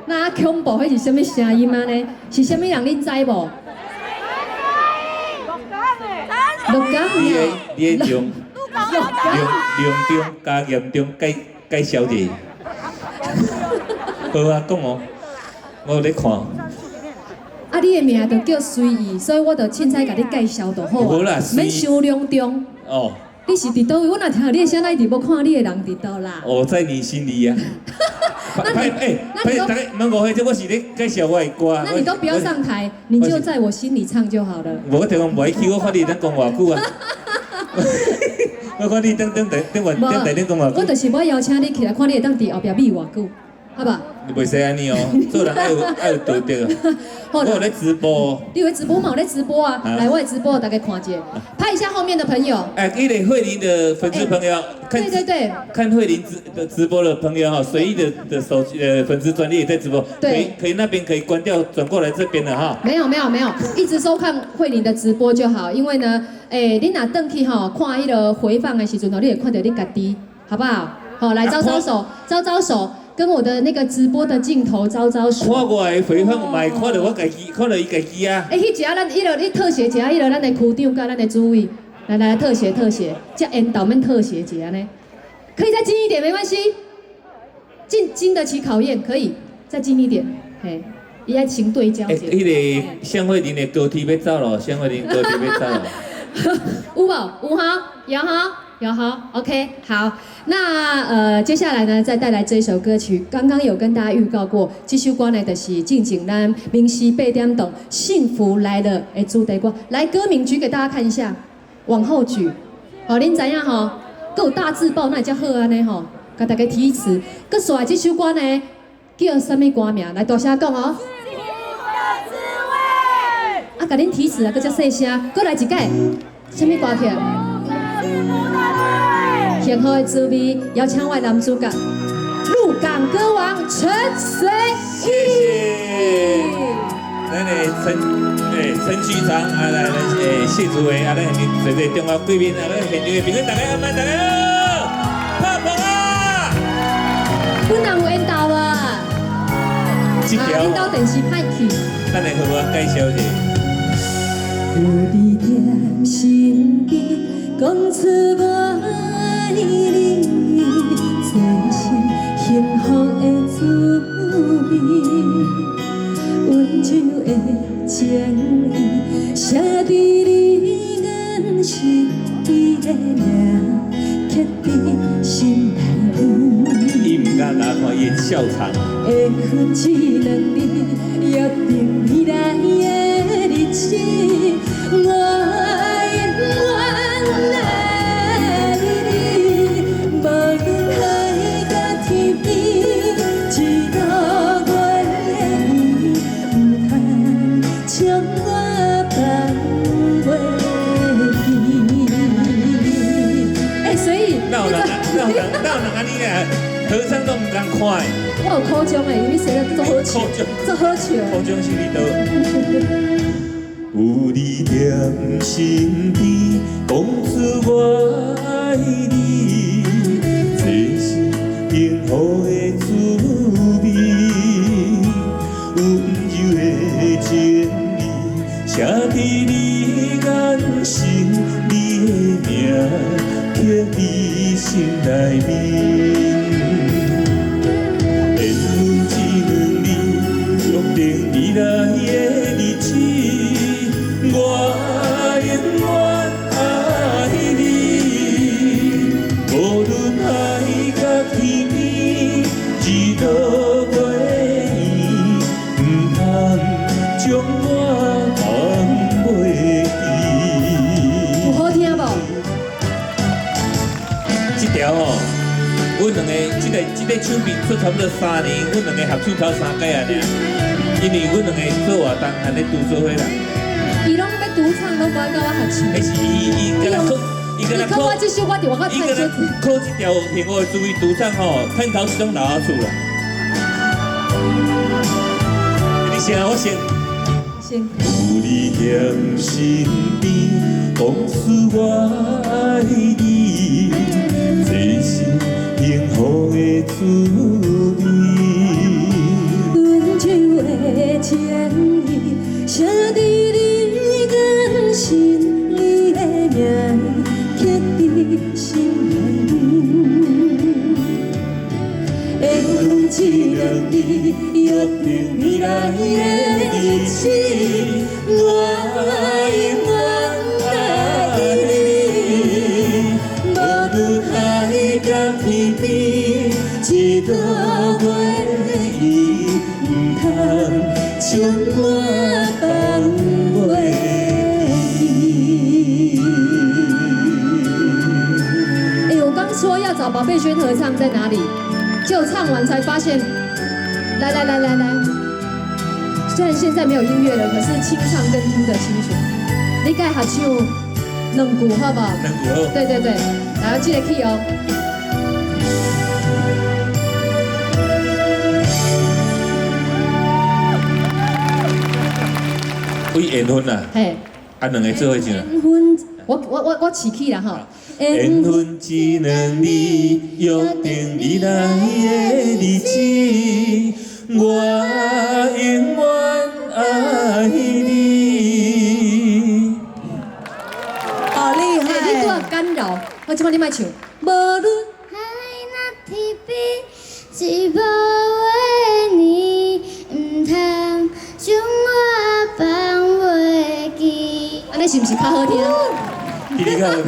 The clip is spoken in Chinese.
那恐怖，迄是什么声音啊呢？是什么人恁知无？鹿港你的量中加严重介绍者。好啊，讲哦，我有咧看。啊，你的名就叫随意，所以我就凊彩甲你介绍就好啊。无啦，免伤隆重。哦。你是伫倒位？我若听到你的声，那一定要看你的人伫倒啦。我在你心里呀。大家问误会，这我是咧介绍我的歌。那你都不要上台，你就在我心里唱就好了。我听讲袂去，我看你等讲偌久啊。我看你等讲偌久。我就是要邀请你起来，看你会当伫后壁咪偌久，好吧？你袂使安尼哦，做人爱有道德啊。我有咧直播。你有直播嘛？我咧直播啊！来，我的直播大家看一下，拍一下后面的朋友。哎，一类慧玲的粉丝朋友，对，看慧玲的直播的朋友哈，随意的粉丝专页也在直播，可以那边可以关掉，转过来这边了哈。没有，一直收看慧玲的直播就好，因为呢，你若转去吼看迄个回放的时阵哦，你会看到你家己，好不好？好，来招手。跟我的那个直播的镜头招手。看我的回放，嘛看到我家己，看到伊家己啊。迄一下咱你特写一下，咱的区长甲咱的主委，来特写，这引导面特写一下呢，可以再近一点没关系，经得起考验，可以再近一点，嘿，伊爱请对焦。迄个向慧玲的高铁要走了，向慧玲高铁要走了。有无？有哈，有哈 ，OK， 好。那接下来呢，再带来这一首歌曲，刚刚有跟大家预告过，这首歌呢就是正经咱明溪8点档《幸福来了》的主题歌。来，歌名举给大家看一下，往后举。好，恁知影吼，佮有大字报那才好安尼吼，甲大家提词。佮煞这首歌呢叫什么歌名？来大声讲哦。啊，甲恁提词啊，佮遮细声，佮来一届，什么歌曲？幸福的滋味，邀请我的男主角鹿港歌王陈随意。咱的陈局长啊，来谢主委啊，咱现在中华贵宾啊，咱现场的评委大家好，大家好，泡泡啊！本人有缘投啊。这条领导电视歹去。咱来和我介绍一下。有你在身边，讲出我爱你，真是幸福的滋味。温柔的情意，写在你眼心底的名，刻在心内。伊唔敢拿看伊的笑场。会分一两年，约定未来的日子，我永远爱你，无论海甲天边，一路月圆，唔通将我放袂记。所以哪有人安尼啊？和尚都唔敢看。我有口中的，因为写得做好笑，做好笑。口中是你倒。有你在身边，讲出我爱你，这是幸福的滋味。温柔的情意，写在你眼心，你的名刻在心内面。未来的日子，我永远爱你，无论海甲天边，一路月圆，唔通将我放袂记。有好听无？这条哦，阮两个这个唱片出差不多3年，阮两个合唱头3届啊尔。因为阮两个做活动，安尼拄做伙啦。伊拢要独唱，拢无爱甲我合唱。迄是伊跟他考我这首，我伫我较太少。考这条幸福的滋味独唱吼，趁头始终留下厝啦。你先啊，我先。先。有你在身边，讲出我爱你，这是幸福的滋味。情意，写伫你跟心里的名，刻伫心内面。缘分一两字，约定未来的日子，我永远爱你。无论海角天边，一道月伊唔通将我放袂记。我刚说要找宝贝轩合唱在哪里？就唱完才发现，来，虽然现在没有音乐了，可是清唱更听得清楚。你该合唱两句好不好？两句好。对，来，记得 key 哦。为缘分啦，嘿，两个做伙唱。缘分，我起 key 啦哈。缘分一两字，约定未来的日子，我永远爱你。好厉害！你多干扰，我今晚你莫唱。无论海那天边，一无话你，唔通将我放袂记。安尼是不是较好听？比你较好听。